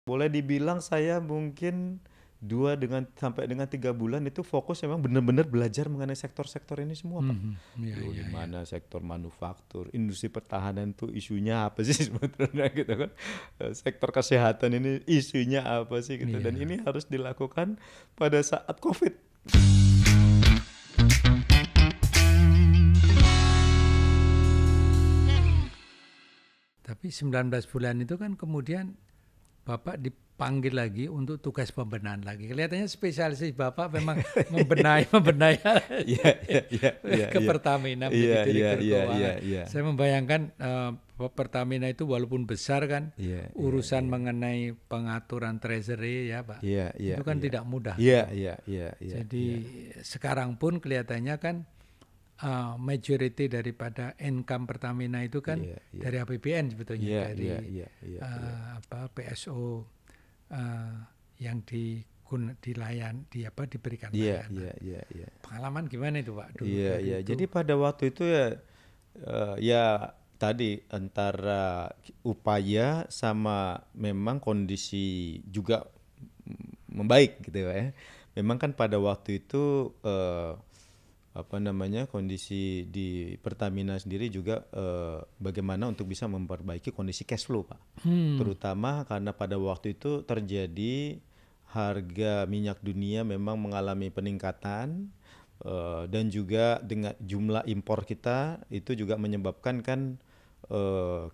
boleh dibilang saya mungkin 2 sampai dengan 3 bulan itu fokus memang benar-benar belajar mengenai sektor-sektor ini semua, Pak. Iya, Di iya, iya. mana sektor manufaktur, industri pertahanan tuh isunya apa sih sebetulnya gitu kan. Sektor kesehatan ini isunya apa sih gitu. Dan Iya. ini harus dilakukan pada saat COVID. Tapi 19 bulan itu kan kemudian Bapak dipanggil lagi untuk tugas pembenahan lagi. Kelihatannya spesialisasi Bapak memang membenahi Iya, iya, iya, iya, ke iya. Pertamina Iya, menjadi iya, direktur iya, keuangan. iya, iya. Saya membayangkan Pertamina itu walaupun besar kan, Iya, urusan mengenai pengaturan treasury ya Pak, iya, iya, itu kan iya. tidak mudah. Iya, iya, iya, iya. Jadi sekarang pun kelihatannya kan majority daripada income Pertamina itu kan Iya, iya. dari APBN sebetulnya, Iya, dari iya, iya, iya, PSO yang diberikan iya, layanan. iya, iya, iya. Pengalaman gimana itu Pak dulu? Iya, dari iya. itu? Jadi pada waktu itu ya tadi antara upaya sama memang kondisi juga membaik gitu ya. Memang kan pada waktu itu kondisi di Pertamina sendiri juga bagaimana untuk bisa memperbaiki kondisi cash flow, Pak. Terutama karena pada waktu itu terjadi harga minyak dunia memang mengalami peningkatan. Dan juga dengan jumlah impor kita itu juga menyebabkan kan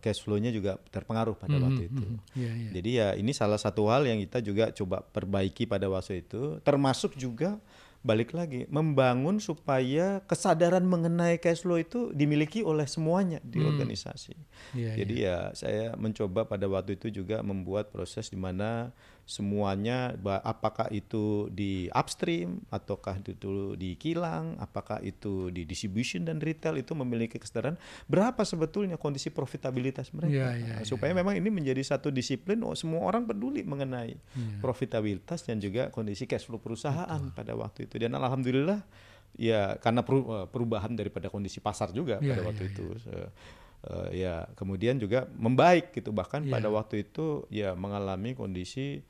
cash flow-nya juga terpengaruh pada waktu itu. Iya, iya. Jadi ya ini salah satu hal yang kita juga coba perbaiki pada waktu itu, termasuk juga balik lagi membangun supaya kesadaran mengenai cash flow itu dimiliki oleh semuanya di organisasi. Iya, Jadi ya saya mencoba pada waktu itu juga membuat proses di mana semuanya, apakah itu di upstream ataukah itu di kilang, apakah itu di distribution dan retail, itu memiliki kesadaran berapa sebetulnya kondisi profitabilitas mereka. Supaya memang ini menjadi satu disiplin, semua orang peduli mengenai profitabilitas dan juga kondisi cash flow perusahaan pada waktu itu. Dan alhamdulillah ya karena perubahan daripada kondisi pasar juga pada waktu itu. Ya kemudian juga membaik gitu, bahkan pada waktu itu ya mengalami kondisi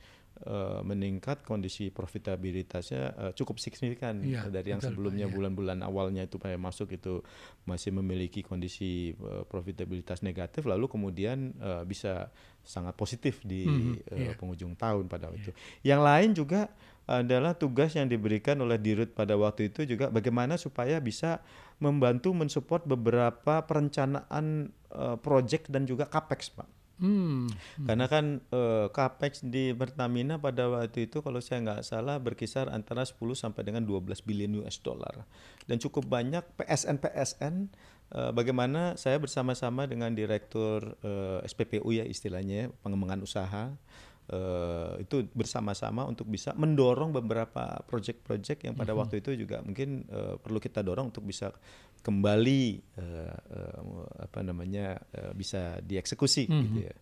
meningkat, kondisi profitabilitasnya cukup signifikan dari yang sebelumnya bulan-bulan awalnya itu masuk itu masih memiliki kondisi profitabilitas negatif, lalu kemudian bisa sangat positif di penghujung tahun pada waktu itu. Yang lain juga adalah tugas yang diberikan oleh Dirut pada waktu itu juga bagaimana supaya bisa membantu mensupport beberapa perencanaan project dan juga capex, Pak. Karena kan capex di Pertamina pada waktu itu kalau saya nggak salah berkisar antara 10 sampai dengan 12 billion US dollar. Dan cukup banyak PSN bagaimana saya bersama-sama dengan direktur SPPU ya istilahnya, pengembangan usaha, itu bersama-sama untuk bisa mendorong beberapa proyek-proyek yang pada waktu itu juga mungkin perlu kita dorong untuk bisa kembali bisa dieksekusi gitu ya.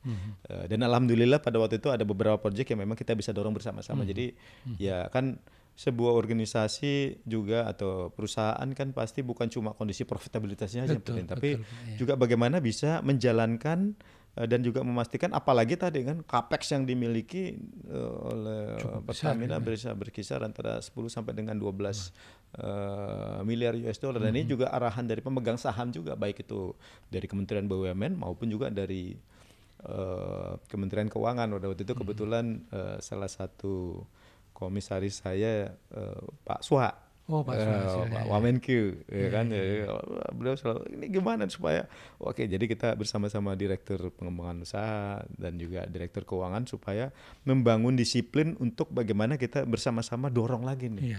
Dan alhamdulillah pada waktu itu ada beberapa proyek yang memang kita bisa dorong bersama-sama. Jadi ya kan sebuah organisasi juga atau perusahaan kan pasti bukan cuma kondisi profitabilitasnya aja yang penting, tapi juga bagaimana bisa menjalankan dan juga memastikan, apalagi tadi kan capex yang dimiliki oleh Pertamina bisa berkisar antara 10 sampai dengan 12 miliar US dollar. Dan ini juga arahan dari pemegang saham juga, baik itu dari Kementerian BUMN maupun juga dari Kementerian Keuangan. Waktu itu kebetulan salah satu komisaris saya Pak Suha. Pak Wamenkeu ya kan. Beliau selalu ini gimana supaya jadi kita bersama-sama direktur pengembangan usaha dan juga direktur keuangan supaya membangun disiplin untuk bagaimana kita bersama-sama dorong lagi nih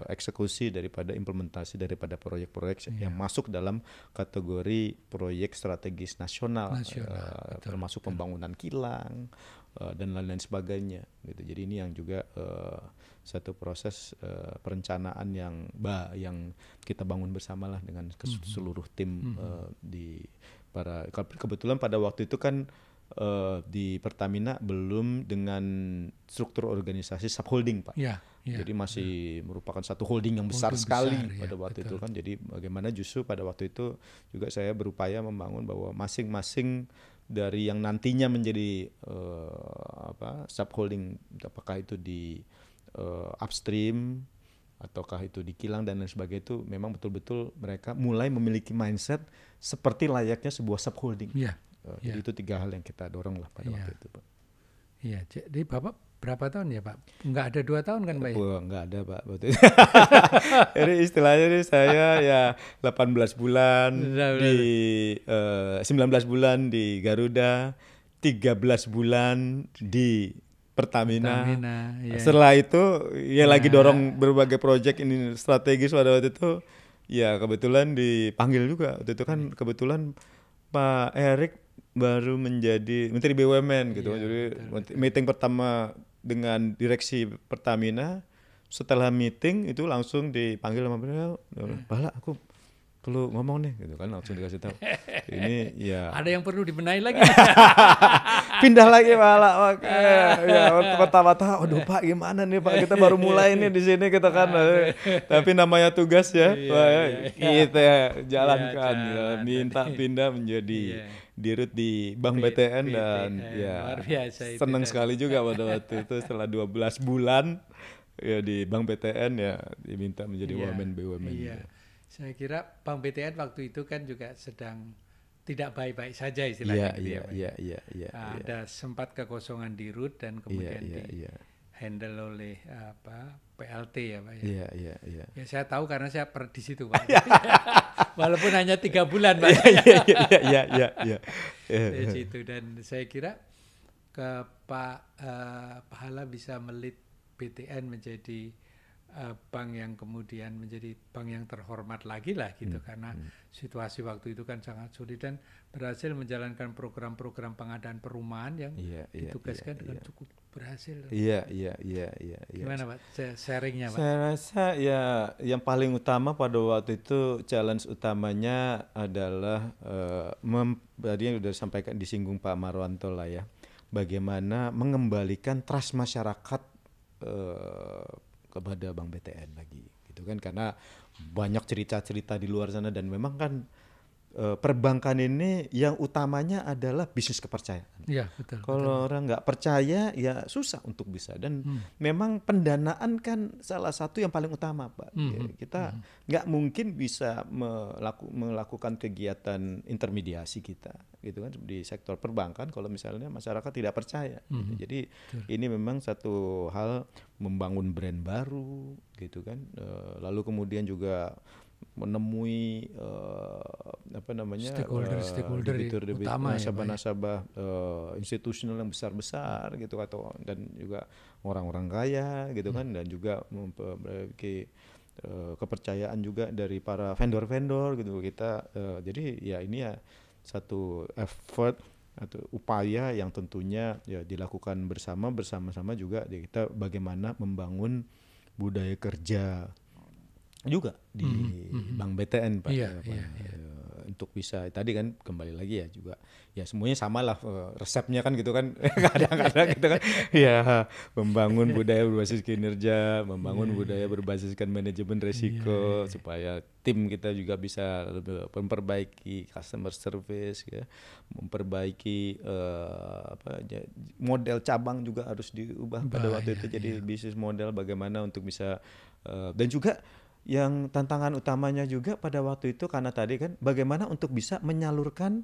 eksekusi daripada implementasi daripada proyek-proyek yang masuk dalam kategori proyek strategis nasional, termasuk pembangunan kilang dan lain-lain sebagainya gitu. Jadi ini yang juga satu proses perencanaan yang kita bangun bersamalah dengan seluruh tim di kebetulan pada waktu itu kan di Pertamina belum dengan struktur organisasi subholding, Pak. Jadi masih merupakan satu holding yang besar sekali pada waktu itu kan. Jadi bagaimana justru pada waktu itu juga saya berupaya membangun bahwa masing-masing dari yang nantinya menjadi subholding, apakah itu di upstream ataukah itu di kilang dan lain sebagainya, itu memang betul-betul mereka mulai memiliki mindset seperti layaknya sebuah subholding. Jadi itu 3 hal yang kita dorong lah pada waktu itu, Pak. Iya, jadi Bapak berapa tahun ya, Pak? Enggak ada 2 tahun kan, Pak? Enggak ada, Pak. Jadi istilahnya ini saya ya 18 bulan di 19 bulan di Garuda, 13 bulan di Pertamina. Setelah itu ya lagi dorong berbagai proyek ini strategis pada waktu itu. Ya kebetulan dipanggil juga. Waktu itu kan kebetulan Pak Erik baru menjadi Menteri BUMN gitu. Jadi meeting pertama dengan direksi Pertamina, setelah meeting itu langsung dipanggil sama beliau, "Bala, aku perlu ngomong nih," gitu kan, langsung dikasih tahu. Ini ya ada yang perlu dibenahi lagi. Pindah lagi Bala. Ya pertama-tama, "Aduh Pak, gimana nih Pak? Kita baru mulai nih di sini kita kan." Tapi namanya tugas ya, kita jalankan. Minta pindah menjadi dirut di Bank BTN dan ya senang sekali juga pada waktu itu setelah 12 bulan ya di Bank BTN ya diminta menjadi wamen BUMN. Saya kira Bank BTN waktu itu kan juga sedang tidak baik-baik saja istilahnya. Ada sempat kekosongan di RUT dan kemudian handle oleh PLT ya, Pak. Ya saya tahu karena saya pernah di situ, Pak. Walaupun hanya 3 bulan, Pak. Di situ, dan saya kira Pak Hala bisa melit BTN menjadi bank yang kemudian menjadi bank yang terhormat lagi lah gitu, karena situasi waktu itu kan sangat sulit dan berhasil menjalankan program-program pengadaan perumahan yang ditugaskan dengan cukup berhasil. Gimana Pak sharingnya, Pak? Saya rasa ya yang paling utama pada waktu itu challenge utamanya adalah tadi yang sudah disampaikan, disinggung Pak Marwanto lah ya, bagaimana mengembalikan trust masyarakat kepada Bank BTN lagi gitu kan, karena banyak cerita-cerita di luar sana dan memang kan perbankan ini yang utamanya adalah bisnis kepercayaan. Iya, betul. Kalau orang nggak percaya ya susah untuk bisa, dan memang pendanaan kan salah satu yang paling utama, Pak. Kita nggak mungkin bisa melakukan kegiatan intermediasi kita gitu kan di sektor perbankan kalau misalnya masyarakat tidak percaya. Gitu. Jadi ini memang satu hal membangun brand baru gitu kan, lalu kemudian juga menemui stakeholder utama, nasabah-nasabah institusional yang besar-besar gitu, atau dan juga orang-orang kaya gitu kan, dan juga memperbaiki kepercayaan juga dari para vendor-vendor gitu kita. Jadi ya ini ya satu effort atau upaya yang tentunya ya dilakukan bersama-sama juga ya, kita bagaimana membangun budaya kerja juga di Bank BTN, Pak. Untuk bisa tadi kan kembali lagi ya juga ya semuanya sama lah resepnya kan gitu kan, kadang-kadang gitu kan ya, membangun budaya berbasis kinerja, membangun budaya berbasiskan manajemen risiko supaya tim kita juga bisa memperbaiki customer service ya, memperbaiki model cabang juga harus diubah pada waktu itu jadi bisnis model bagaimana untuk bisa dan juga yang tantangan utamanya juga pada waktu itu karena tadi kan bagaimana untuk bisa menyalurkan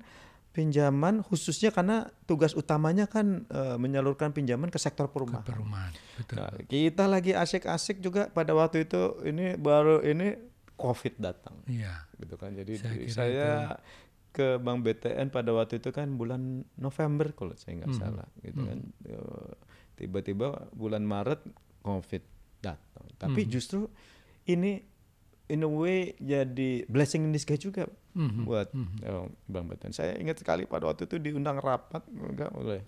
pinjaman, khususnya karena tugas utamanya kan menyalurkan pinjaman ke sektor perumahan. Betul. Nah, kita lagi asik-asik juga pada waktu itu, ini baru ini COVID datang. Gitu kan. Jadi saya ke Bank BTN pada waktu itu kan bulan November kalau saya nggak salah gitu kan. Tiba-tiba bulan Maret COVID datang. Tapi justru ini in a way jadi blessing in disguise juga buat Bank BTN. Saya ingat sekali pada waktu itu diundang rapat oleh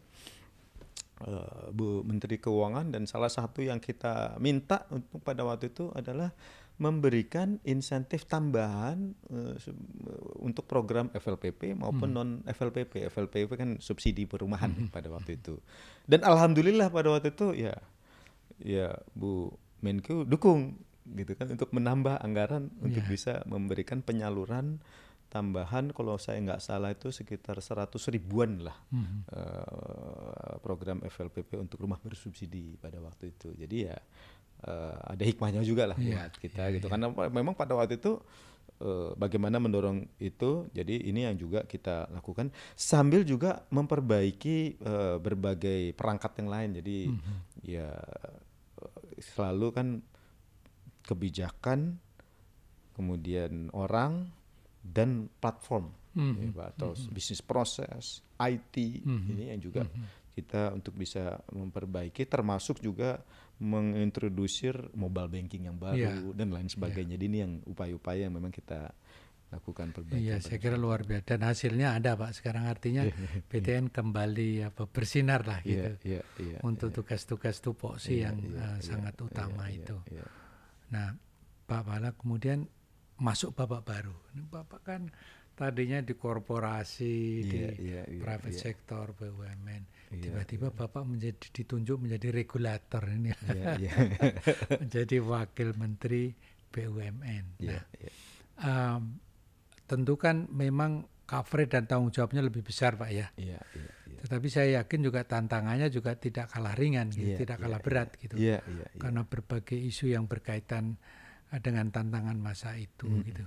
Bu Menteri Keuangan, dan salah satu yang kita minta untuk pada waktu itu adalah memberikan insentif tambahan untuk program FLPP maupun non FLPP. FLPP kan subsidi perumahan pada waktu itu. Dan alhamdulillah pada waktu itu ya Bu Menko dukung gitu kan untuk menambah anggaran untuk bisa memberikan penyaluran tambahan kalau saya nggak salah itu sekitar 100 ribuan lah program FLPP untuk rumah bersubsidi pada waktu itu. Jadi ya ada hikmahnya juga lah buat kita gitu. Karena memang pada waktu itu bagaimana mendorong itu, jadi ini yang juga kita lakukan sambil juga memperbaiki berbagai perangkat yang lain. Jadi ya selalu kan kebijakan, kemudian orang dan platform ya, Pak, atau bisnis proses, IT ini yang juga kita untuk bisa memperbaiki, termasuk juga mengintrodusir mobile banking yang baru dan lain sebagainya. Jadi ini yang upaya-upaya yang memang kita lakukan perbaikan. Iya, saya kira luar biasa dan hasilnya ada Pak. Sekarang artinya PTN kembali bersinar lah gitu untuk tugas-tugas tupoksi yang sangat utama itu. Nah, Pak Pala kemudian masuk Bapak baru. Ini Bapak kan tadinya di korporasi, di private sector, BUMN. Tiba-tiba Bapak ditunjuk menjadi regulator ini, menjadi wakil menteri BUMN. Tentu kan memang coverage dan tanggung jawabnya lebih besar Pak ya. Tetapi saya yakin juga tantangannya juga tidak kalah ringan, gitu, tidak kalah berat gitu. Karena berbagai isu yang berkaitan dengan tantangan masa itu gitu.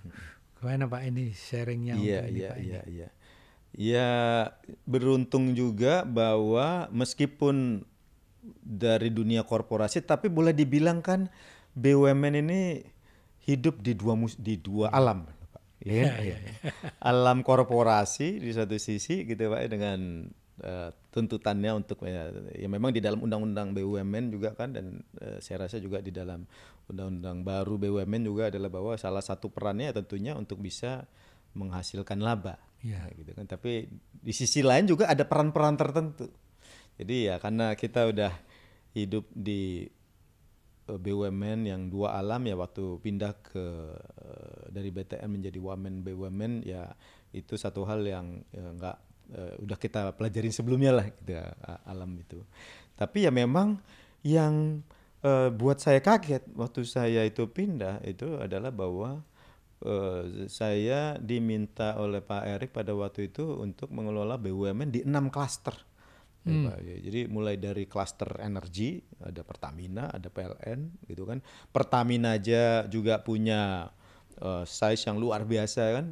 Gimana Pak ini sharingnya untuk ini Pak ini? Ya beruntung juga bahwa meskipun dari dunia korporasi, tapi boleh dibilang kan BUMN ini hidup di dua alam, Pak. Alam korporasi di satu sisi gitu Pak, dengan tuntutannya untuk ya memang di dalam undang-undang BUMN juga kan, dan saya rasa juga di dalam undang-undang baru BUMN juga adalah bahwa salah satu perannya tentunya untuk bisa menghasilkan laba. Gitu kan. Tapi di sisi lain juga ada peran-peran tertentu. Jadi ya karena kita udah hidup di BUMN yang dua alam ya, waktu pindah dari BTN menjadi Wamen BUMN ya itu satu hal yang udah kita pelajarin sebelumnya lah gitu, alam itu. Tapi ya memang yang buat saya kaget waktu saya itu pindah itu adalah bahwa saya diminta oleh Pak Erik pada waktu itu untuk mengelola BUMN di 6 klaster. Jadi mulai dari klaster energi, ada Pertamina, ada PLN gitu kan. Pertamina aja juga punya size yang luar biasa kan,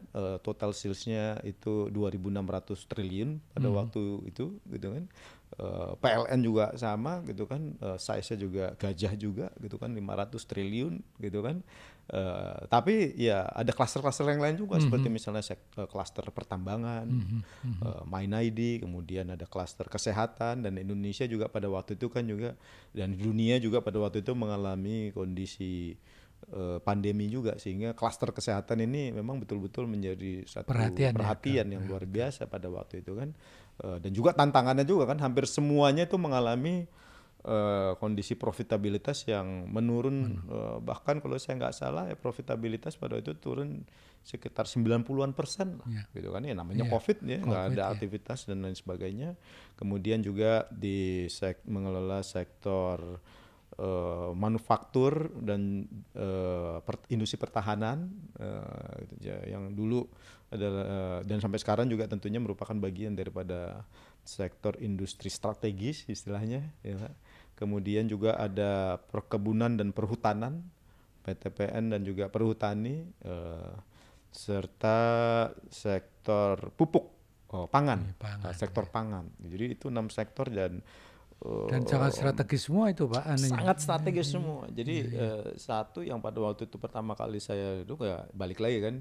total salesnya itu 2.600 triliun pada waktu itu gitu kan. PLN juga sama gitu kan, size-nya juga gajah juga gitu kan, 500 triliun gitu kan. Tapi ya ada klaster-klaster yang lain juga seperti misalnya klaster pertambangan, MindID, kemudian ada klaster kesehatan, dan Indonesia juga pada waktu itu kan juga, dan dunia juga pada waktu itu mengalami kondisi pandemi juga, sehingga klaster kesehatan ini memang betul-betul menjadi satu perhatian yang luar biasa pada waktu itu kan. Dan juga tantangannya juga kan, hampir semuanya itu mengalami kondisi profitabilitas yang menurun, bahkan kalau saya nggak salah ya profitabilitas pada itu turun sekitar 90-an% lah, gitu kan ya, namanya COVID ya, nggak ada aktivitas dan lain sebagainya. Kemudian juga mengelola sektor manufaktur dan industri pertahanan, yang dulu adalah dan sampai sekarang juga tentunya merupakan bagian daripada sektor industri strategis istilahnya ya. Kemudian juga ada perkebunan dan perhutanan, PTPN dan juga perhutani, serta sektor pupuk, pangan, sektor pangan. Jadi itu 6 sektor dan sangat strategis semua itu Pak. Sangat strategis semua. Jadi satu yang pada waktu itu pertama kali saya itu kayak balik lagi kan,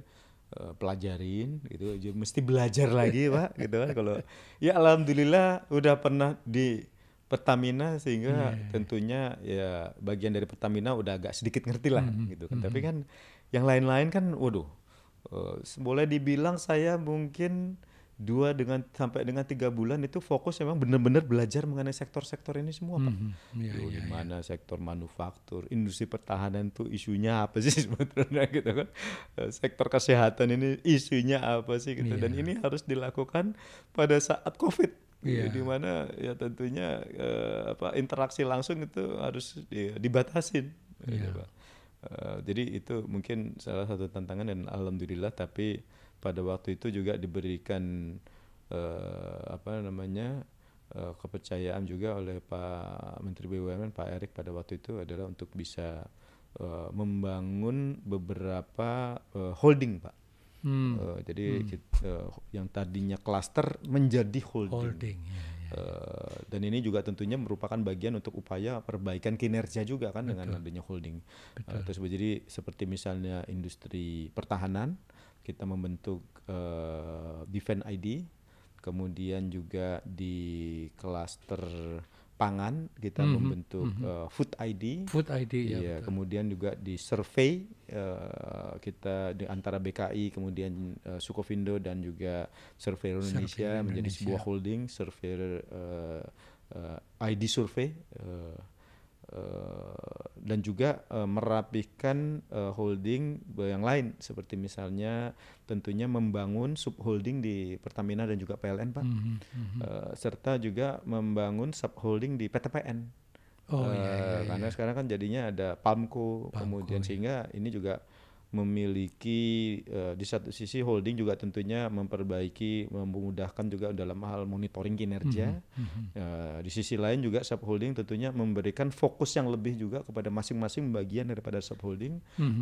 pelajarin gitu, mesti belajar lagi Pak gitu kan. Kalau ya alhamdulillah udah pernah di Pertamina sehingga tentunya ya bagian dari Pertamina udah agak sedikit ngerti lah gitu kan. Tapi kan yang lain-lain kan waduh, boleh dibilang saya mungkin 2 sampai dengan 3 bulan itu fokus memang benar-benar belajar mengenai sektor-sektor ini semua Pak. Di mana sektor manufaktur, industri pertahanan itu isunya apa sih sebetulnya gitu kan. Sektor kesehatan ini isunya apa sih gitu. Dan ini harus dilakukan pada saat COVID. Di mana ya tentunya interaksi langsung itu harus dibatasin gitu Pak. Jadi itu mungkin salah satu tantangan, dan alhamdulillah tapi pada waktu itu juga diberikan kepercayaan juga oleh Pak Menteri BUMN Pak Erick pada waktu itu adalah untuk bisa membangun beberapa holding, Pak. Jadi yang tadinya klaster menjadi holding. Dan ini juga tentunya merupakan bagian untuk upaya perbaikan kinerja juga kan. Betul. Dengan adanya holding. Terus jadi seperti misalnya industri pertahanan, kita membentuk Defense ID, kemudian juga di klaster pangan kita membentuk Food ID. Food ID ya. Kemudian juga di survey kita di antara BKI, kemudian Sukovindo dan juga Surveyor Indonesia menjadi sebuah holding Surveyor ID Survey. Dan juga merapihkan holding yang lain seperti misalnya tentunya membangun subholding di Pertamina dan juga PLN, Pak. Serta juga membangun subholding di PTPN. Karena sekarang kan jadinya ada Palmco, kemudian sehingga ini juga memiliki di satu sisi holding juga tentunya memperbaiki, memudahkan juga dalam hal monitoring kinerja. Di sisi lain juga subholding tentunya memberikan fokus yang lebih juga kepada masing-masing bagian daripada subholding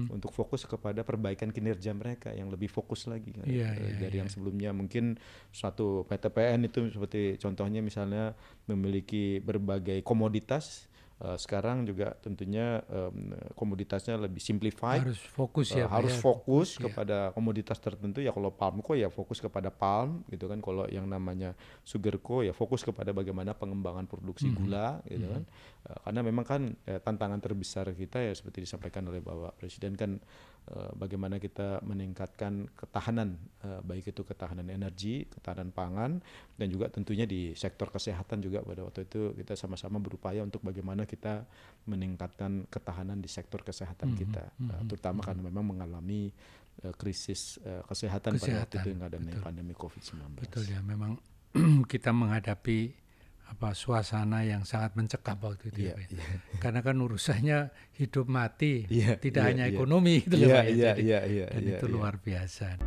untuk fokus kepada perbaikan kinerja mereka yang lebih fokus lagi dari yang sebelumnya. Mungkin suatu PTPN itu seperti contohnya misalnya memiliki berbagai komoditas. Sekarang juga tentunya komoditasnya lebih simplified, harus fokus fokus kepada komoditas tertentu. Ya kalau Palmco ya fokus kepada palm gitu kan, kalau yang namanya Sugarco ya fokus kepada bagaimana pengembangan produksi gula gitu kan. Karena memang kan tantangan terbesar kita ya seperti disampaikan oleh Bapak Presiden kan, bagaimana kita meningkatkan ketahanan, baik itu ketahanan energi, ketahanan pangan, dan juga tentunya di sektor kesehatan juga pada waktu itu kita sama-sama berupaya untuk bagaimana kita meningkatkan ketahanan di sektor kesehatan kita, terutama karena memang mengalami krisis kesehatan pada waktu itu yang ada pandemi COVID-19. Betul ya, memang kita menghadapi suasana yang sangat mencekam waktu itu karena kan urusannya hidup mati, tidak hanya ekonomi itu dan itu luar biasa.